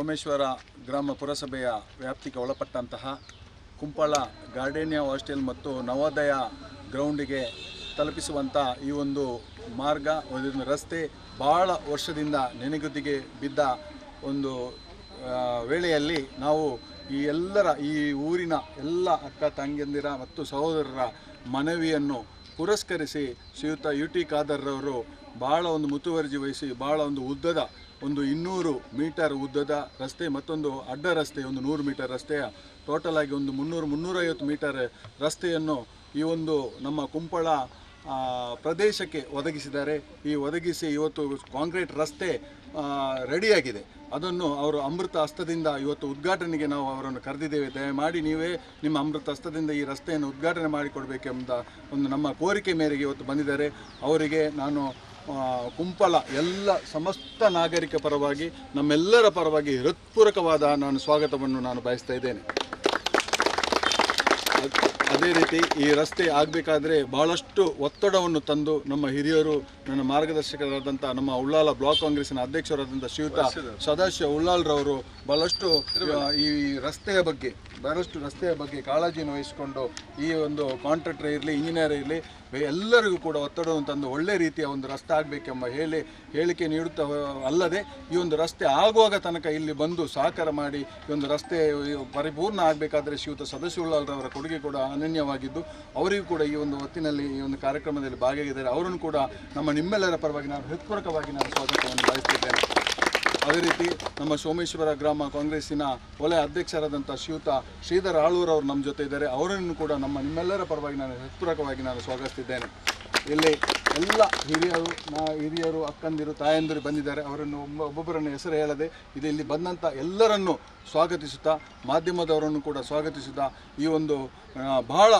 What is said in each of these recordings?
ಸೋಮೇಶ್ವರ ಗ್ರಾಮ ಪುರಸಭೆಯ ವ್ಯಾಪ್ತಿಗೆ ಒಳಪಟ್ಟಂತಹ ಕುಂಪಳ ಗಾರ್ಡೇನಿಯಾ ಹಾಸ್ಟೆಲ್ ಮತ್ತು ನವೋದಯ ಗ್ರೌಂಡಿಗೆ ತಲುಪಿಸುವಂಥ ಈ ಒಂದು ಮಾರ್ಗ, ಒಂದು ರಸ್ತೆ ಭಾಳ ವರ್ಷದಿಂದ ನೆನೆಗುದಿಗೆ ಬಿದ್ದ ಒಂದು ವೇಳೆಯಲ್ಲಿ ನಾವು ಈ ಊರಿನ ಎಲ್ಲ ಅಕ್ಕ ತಂಗಿಯಂದಿರ ಮತ್ತು ಸಹೋದರರ ಮನವಿಯನ್ನು ಪುರಸ್ಕರಿಸಿ ಶ್ರೀಯುತ UT ಖಾದರ್ರವರು ಭಾಳ ಒಂದು ಮುತುವರ್ಜಿ ವಹಿಸಿ ಭಾಳ ಒಂದು ಉದ್ದದ 200 ಮೀಟರ್ ಉದ್ದದ ರಸ್ತೆ, ಮತ್ತೊಂದು ಅಡ್ಡ ರಸ್ತೆ 100 ಮೀಟರ್ ರಸ್ತೆಯ ಟೋಟಲ್ ಆಗಿ 300-350 ಮೀಟರ್ ರಸ್ತೆಯನ್ನು ಈ ಒಂದು ನಮ್ಮ ಕುಂಪಳ ಪ್ರದೇಶಕ್ಕೆ ಒದಗಿಸಿದ್ದಾರೆ. ಒದಗಿಸಿ ಇವತ್ತು ಕಾಂಕ್ರೀಟ್ ರಸ್ತೆ ರೆಡಿಯಾಗಿದೆ. ಅದನ್ನು ಅವರು ಅಮೃತ ಹಸ್ತದಿಂದ ಇವತ್ತು ಉದ್ಘಾಟನೆಗೆ ನಾವು ಅವರನ್ನು ಕರೆದಿದ್ದೇವೆ. ದಯಮಾಡಿ ನೀವೇ ನಿಮ್ಮ ಅಮೃತ ಹಸ್ತದಿಂದ ಈ ರಸ್ತೆಯನ್ನು ಉದ್ಘಾಟನೆ ಮಾಡಿಕೊಡಬೇಕೆಂಬ ಒಂದು ನಮ್ಮ ಕೋರಿಕೆ ಮೇರೆಗೆ ಇವತ್ತು ಬಂದಿದ್ದಾರೆ. ಅವರಿಗೆ ನಾನು ಕುಂಪಳ ಎಲ್ಲ ಸಮಸ್ತ ನಾಗರಿಕ ಪರವಾಗಿ, ನಮ್ಮೆಲ್ಲರ ಪರವಾಗಿ ಹೃತ್ಪೂರ್ವಕವಾದ ಸ್ವಾಗತವನ್ನು ನಾನು ಬಯಸ್ತಾ ಇದ್ದೇನೆ. ಅದೇ ರೀತಿ ಈ ರಸ್ತೆ ಆಗಬೇಕಾದ್ರೆ ಭಾಳಷ್ಟು ಒತ್ತಡವನ್ನು ತಂದು ನಮ್ಮ ಹಿರಿಯರು, ನನ್ನ ಮಾರ್ಗದರ್ಶಕರಾದಂಥ ನಮ್ಮ ಉಳ್ಳಾಲ ಬ್ಲಾಕ್ ಕಾಂಗ್ರೆಸ್ಸಿನ ಅಧ್ಯಕ್ಷರಾದಂಥ ಶ್ರೀಯುತ ಸದಾಶಿವ ಉಳ್ಳಾಲ್ರವರು ಭಾಳಷ್ಟು ಈ ರಸ್ತೆಯ ಬಗ್ಗೆ ಕಾಳಜಿಯನ್ನು ವಹಿಸಿಕೊಂಡು ಈ ಒಂದು ಕಾಂಟ್ರಾಕ್ಟರ್ ಇರಲಿ, ಇಂಜಿನಿಯರ್ ಇರಲಿ, ಎಲ್ಲರಿಗೂ ಕೂಡ ಒತ್ತಡವನ್ನು ತಂದು ಒಳ್ಳೆ ರೀತಿಯ ಒಂದು ರಸ್ತೆ ಆಗಬೇಕೆಂಬ ಹೇಳಿಕೆ ನೀಡುತ್ತಾ ಅಲ್ಲದೆ ಈ ಒಂದು ರಸ್ತೆ ಆಗುವಾಗ ತನಕ ಇಲ್ಲಿ ಬಂದು ಸಹಕಾರ ಮಾಡಿ ಈ ಒಂದು ರಸ್ತೆ ಪರಿಪೂರ್ಣ ಆಗಬೇಕಾದ್ರೆ ಶ್ರೀಯುತ ಸದಾಶಿವ ಉಳ್ಳಾಲ್ರವರ ಕೊಡುಗೆ ಕೂಡ ಅನನ್ಯವಾಗಿದ್ದು, ಅವರಿಗೂ ಕೂಡ ಈ ಒಂದು ಹೊತ್ತಿನಲ್ಲಿ ಈ ಒಂದು ಕಾರ್ಯಕ್ರಮದಲ್ಲಿ ಭಾಗಿಯಾಗಿದ್ದಾರೆ. ಅವರನ್ನು ಕೂಡ ನಿಮ್ಮೆಲ್ಲರ ಪರವಾಗಿ ನಾನು ಹೃತ್ಪೂರ್ವಕವಾಗಿ ಸ್ವಾಗತವನ್ನು ಬಯಸ್ತಿದ್ದೇನೆ. ಅದೇ ರೀತಿ ನಮ್ಮ ಸೋಮೇಶ್ವರ ಗ್ರಾಮ ಕಾಂಗ್ರೆಸ್ಸಿನ ವಲಯ ಅಧ್ಯಕ್ಷರಾದಂಥ ಶ್ರೀಯುತ ಶ್ರೀಧರ್ ಆಳೂರವರು ನಮ್ಮ ಜೊತೆ ಇದ್ದಾರೆ. ಅವರನ್ನು ಕೂಡ ನಿಮ್ಮೆಲ್ಲರ ಪರವಾಗಿ ನಾನು ಹೃತ್ಪೂರ್ವಕವಾಗಿ ಸ್ವಾಗತಿಸಿದ್ದೇನೆ. ಇಲ್ಲಿ ಎಲ್ಲ ಹಿರಿಯರು ಅಕ್ಕಂದಿರು, ತಾಯಂದಿರು ಬಂದಿದ್ದಾರೆ. ಅವರನ್ನು ಒಬ್ಬೊಬ್ಬರನ್ನು ಹೆಸರು ಹೇಳದೆ ಇಲ್ಲಿ ಬಂದಂಥ ಎಲ್ಲರನ್ನು ಸ್ವಾಗತಿಸುತ್ತಾ, ಮಾಧ್ಯಮದವರನ್ನು ಕೂಡ ಸ್ವಾಗತಿಸುತ್ತಾ, ಈ ಒಂದು ಬಹಳ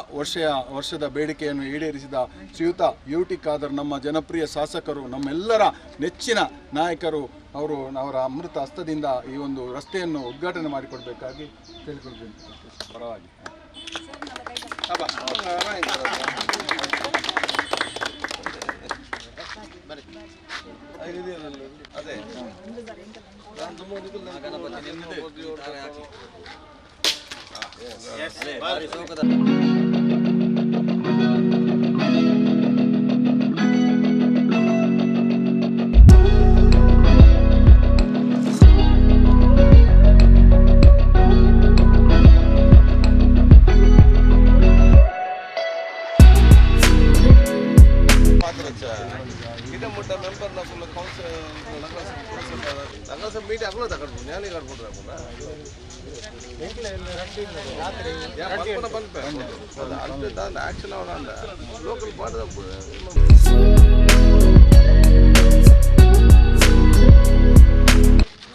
ವರ್ಷದ ಬೇಡಿಕೆಯನ್ನು ಈಡೇರಿಸಿದ ಶ್ರೀಯುತ UT ಖಾದರ್, ನಮ್ಮ ಜನಪ್ರಿಯ ಶಾಸಕರು, ನಮ್ಮೆಲ್ಲರ ನೆಚ್ಚಿನ ನಾಯಕರು, ಅವರ ಅಮೃತ ಹಸ್ತದಿಂದ ಈ ಒಂದು ರಸ್ತೆಯನ್ನು ಉದ್ಘಾಟನೆ ಮಾಡಿಕೊಡಬೇಕಾಗಿ ಕೇಳಿಕೊಳ್ತೀನಿ ಪರವಾಗಿ.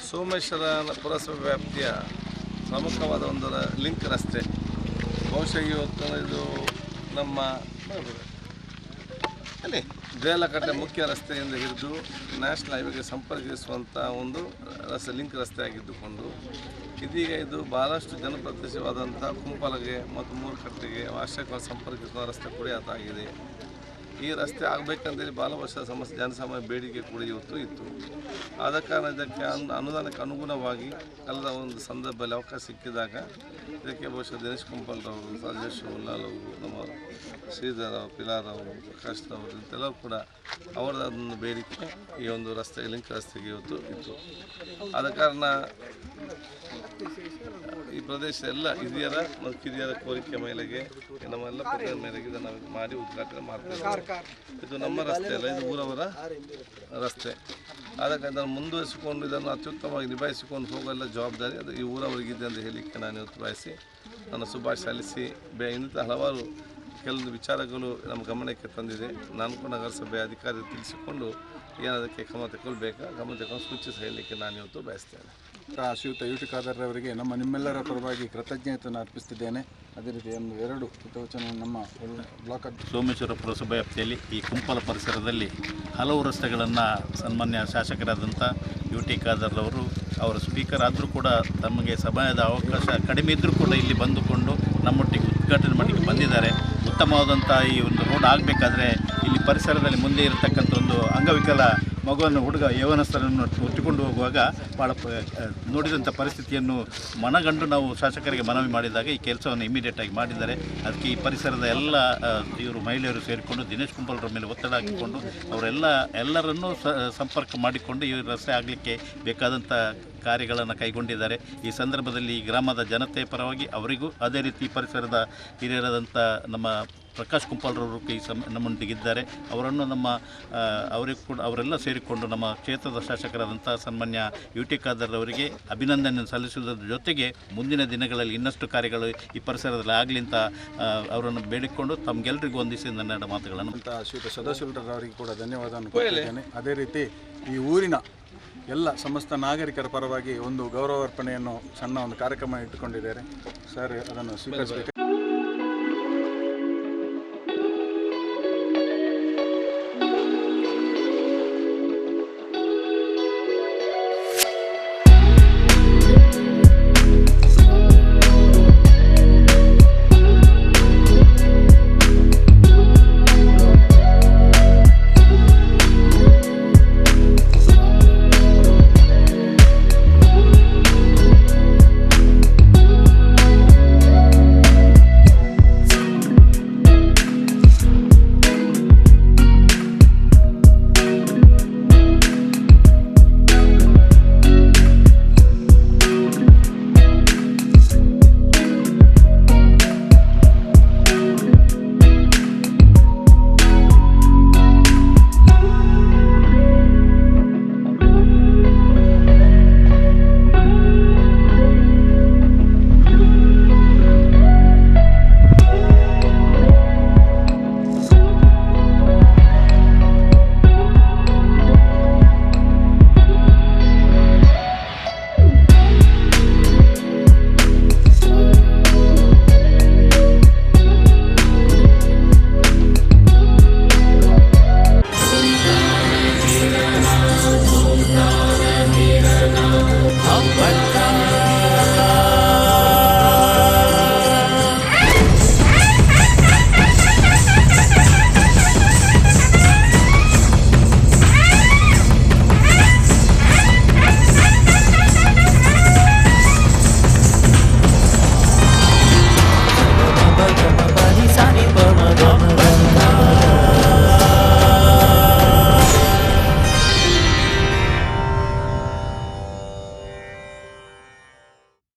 ಸೋಮೇಶ್ವರ ಪುರಸಭೆ ವ್ಯಾಪ್ತಿಯ ಪ್ರಮುಖವಾದ ಒಂದು ಲಿಂಕ್ ರಸ್ತೆ. ಬಹುಶಃ ಇವತ್ತು ಇದು ನಮ್ಮ ದೇಲಕಟ್ಟೆ ಮುಖ್ಯ ರಸ್ತೆಯಿಂದ ಹಿಡಿದು ನ್ಯಾಷನಲ್ ಹೈವೇಗೆ ಸಂಪರ್ಕಿಸುವಂಥ ಒಂದು ಲಿಂಕ್ ರಸ್ತೆ ಆಗಿದ್ದುಕೊಂಡು ಇದೀಗ ಇದು ಭಾಳಷ್ಟು ಜನಪ್ರದೇಶವಾದಂಥ ಕುಂಪಲಗೆ ಮತ್ತು ಮೂರುಕಟ್ಟೆಗೆ ಆಶ್ರಯಗಳನ್ನು ಸಂಪರ್ಕಿಸುವ ರಸ್ತೆ ಕೂಡ ಅದಾಗಿದೆ. ಈ ರಸ್ತೆ ಆಗಬೇಕಂತೇಳಿ ಭಾಳ ವರ್ಷದ ಜನಸಾಮಾನ್ಯ ಬೇಡಿಕೆ ಕೂಡ ಇವತ್ತು ಇತ್ತು. ಆದ ಕಾರಣ ಇದಕ್ಕೆ ಅನುದಾನಕ್ಕೆ ಅನುಗುಣವಾಗಿ ಕಳೆದ ಒಂದು ಸಂದರ್ಭದಲ್ಲಿ ಅವಕಾಶ ಸಿಕ್ಕಿದಾಗ ಇದಕ್ಕೆ ಬಹುಶಃ ದಿನೇಶ್ ಕುಂಪಲ್ರವರು, ಸದಾಶಿವ ಉಳ್ಳಾಲ್ ಅವರು, ನಮ್ಮ ಶ್ರೀಧರ್ ಪಿಲಾರ್ ಅವರು, ಪ್ರಕಾಶ್ ಅವರು ಇಂತೆಲ್ಲರೂ ಕೂಡ ಅವರದೊಂದು ಬೇಡಿಕೆ ಈ ಒಂದು ರಸ್ತೆ ಲಿಂಕ್ ರಸ್ತೆಗೆ ಇವತ್ತು ಇತ್ತು. ಆದ ಕಾರಣ ಈ ಪ್ರದೇಶದ ಎಲ್ಲ ಹಿರಿಯರ ಮತ್ತು ಕಿರಿಯರ ಕೋರಿಕೆ ಮೇಲೆಗೆ ನಮ್ಮೆಲ್ಲ ಪ್ರತಿಯೊಂದು ಮೇಲೆಗೆ ಇದನ್ನು ಮಾಡಿ ಉದ್ಘಾಟನೆ ಮಾಡ್ತೇವೆ. ಇದು ನಮ್ಮ ರಸ್ತೆ ಅಲ್ಲ, ಇದು ಊರವರ ರಸ್ತೆ. ಆದ ಕಾರಣ ಇದನ್ನು ಮುಂದುವರಿಸಿಕೊಂಡು ಇದನ್ನು ಅತ್ಯುತ್ತಮವಾಗಿ ನಿಭಾಯಿಸಿಕೊಂಡು ಹೋಗಲ್ಲ ಜವಾಬ್ದಾರಿ ಅದು ಈ ಊರವರಿಗಿದೆ ಅಂತ ಹೇಳಲಿಕ್ಕೆ ನಾನು ಇವತ್ತು ಬಯಸಿ ನನ್ನ ಶುಭಾಶಯ ಸಲ್ಲಿಸಿ ಇನ್ನಿತ ಹಲವಾರು ಕೆಲವೊಂದು ವಿಚಾರಗಳು ನಮ್ಮ ಗಮನಕ್ಕೆ ತಂದಿದೆ. ನಾನು ಕೂಡ ನಗರಸಭೆ ಅಧಿಕಾರಿ ತಿಳಿಸಿಕೊಂಡು ಏನದಕ್ಕೆ ಗಮನ ತಗೊಳ್ಬೇಕು ಸೂಚಿಸಿ ಹೇಳಲಿಕ್ಕೆ ನಾನು ಇವತ್ತು ಬಯಸ್ತೇನೆ. ಶ್ರೀಯುತ UT ಖಾದರ್ ಅವರಿಗೆ ನಿಮ್ಮೆಲ್ಲರ ಪರವಾಗಿ ಕೃತಜ್ಞತೆಯನ್ನು ಅರ್ಪಿಸುತ್ತಿದ್ದೇನೆ. ಅದೇ ರೀತಿ ಎರಡು ಹಿತವಚನ ನಮ್ಮ ಬ್ಲಾಕ್ ಸೋಮೇಶ್ವರ ಪುರಸಭೆ ವ್ಯಾಪ್ತಿಯಲ್ಲಿ ಈ ಕುಂಪಲ ಪರಿಸರದಲ್ಲಿ ಹಲವು ರಸ್ತೆಗಳನ್ನು ಸನ್ಮಾನ್ಯ ಶಾಸಕರಾದಂಥ UT ಖಾದರ್ ಅವರು ಸ್ಪೀಕರ್ ಆದರೂ ಕೂಡ ತಮಗೆ ಸಮಯದ ಅವಕಾಶ ಕಡಿಮೆ ಇದ್ದರೂ ಕೂಡ ಇಲ್ಲಿ ಬಂದುಕೊಂಡು ನಮ್ಮೊಟ್ಟಿಗೆ ಉದ್ಘಾಟನೆ ಮಾಡಲಿಕ್ಕೆ ಬಂದಿದ್ದಾರೆ. ಉತ್ತಮವಾದಂಥ ಈ ಒಂದು ರೋಡ್ ಆಗಬೇಕಾದ್ರೆ ಇಲ್ಲಿ ಪರಿಸರದಲ್ಲಿ ಮುಂದೆ ಇರತಕ್ಕಂಥ ಒಂದು ಅಂಗವಿಕಲ ಮಗುವನ್ನು ಹುಡುಗ ಯೌವನಸ್ಥರನ್ನು ಹೊತ್ತುಕೊಂಡು ಹೋಗುವಾಗ ಭಾಳ ನೋಡಿದಂಥ ಪರಿಸ್ಥಿತಿಯನ್ನು ಮನಗಂಡು ನಾವು ಶಾಸಕರಿಗೆ ಮನವಿ ಮಾಡಿದಾಗ ಈ ಕೆಲಸವನ್ನು ಇಮಿಡಿಯೇಟಾಗಿ ಮಾಡಿದ್ದಾರೆ. ಅದಕ್ಕೆ ಈ ಪರಿಸರದ ಎಲ್ಲ ಇವರು ಮಹಿಳೆಯರು ಸೇರಿಕೊಂಡು ದಿನೇಶ್ ಕುಂಬಲ್ರ ಮೇಲೆ ಒತ್ತಡ ಹಾಕಿಕೊಂಡು ಎಲ್ಲರನ್ನೂ ಸಂಪರ್ಕ ಮಾಡಿಕೊಂಡು ಈ ರಸ್ತೆ ಆಗಲಿಕ್ಕೆ ಬೇಕಾದಂಥ ಕಾರ್ಯಗಳನ್ನು ಕೈಗೊಂಡಿದ್ದಾರೆ. ಈ ಸಂದರ್ಭದಲ್ಲಿ ಈ ಗ್ರಾಮದ ಜನತೆ ಪರವಾಗಿ ಅವರಿಗೂ ಅದೇ ರೀತಿ ಪರಿಸರದ ಹಿರಿಯರಾದಂಥ ನಮ್ಮ ಪ್ರಕಾಶ್ ಕುಂಪಾಲ್ರವರು ನಮ್ಮೊಂದಿಗಿದ್ದಾರೆ. ಅವರನ್ನು ಅವರೆಲ್ಲ ಸೇರಿಕೊಂಡು ನಮ್ಮ ಕ್ಷೇತ್ರದ ಶಾಸಕರಾದಂಥ ಸನ್ಮಾನ್ಯ ಯುಟಿ ಖಾದರ್ ಅವರಿಗೆ ಅಭಿನಂದನೆ ಸಲ್ಲಿಸುವುದರ ಜೊತೆಗೆ ಮುಂದಿನ ದಿನಗಳಲ್ಲಿ ಇನ್ನಷ್ಟು ಕಾರ್ಯಗಳು ಈ ಪರಿಸರದಲ್ಲಿ ಆಗಲಿ ಅಂತ ಅವರನ್ನು ಬೇಡಿಕೊಂಡು ತಮಗೆಲ್ಲರಿಗೂ ಹೊಂದಿಸಿ ನನ್ನ ಮಾತುಗಳನ್ನು ಶ್ರೀಯುತ ಸದಾಶಿವರವರಿಗೆ ಕೂಡ ಧನ್ಯವಾದವನ್ನು ಕೊಡ್ತೇನೆ. ಅದೇ ರೀತಿ ಈ ಊರಿನ ಎಲ್ಲ ಸಮಸ್ತ ನಾಗರಿಕರ ಪರವಾಗಿ ಒಂದು ಗೌರವಾರ್ಪಣೆಯನ್ನು ಸಣ್ಣ ಒಂದು ಕಾರ್ಯಕ್ರಮ ಇಟ್ಟುಕೊಂಡಿದ್ದಾರೆ ಸರ್, ಅದನ್ನು ಸ್ವೀಕರಿಸಬೇಕು.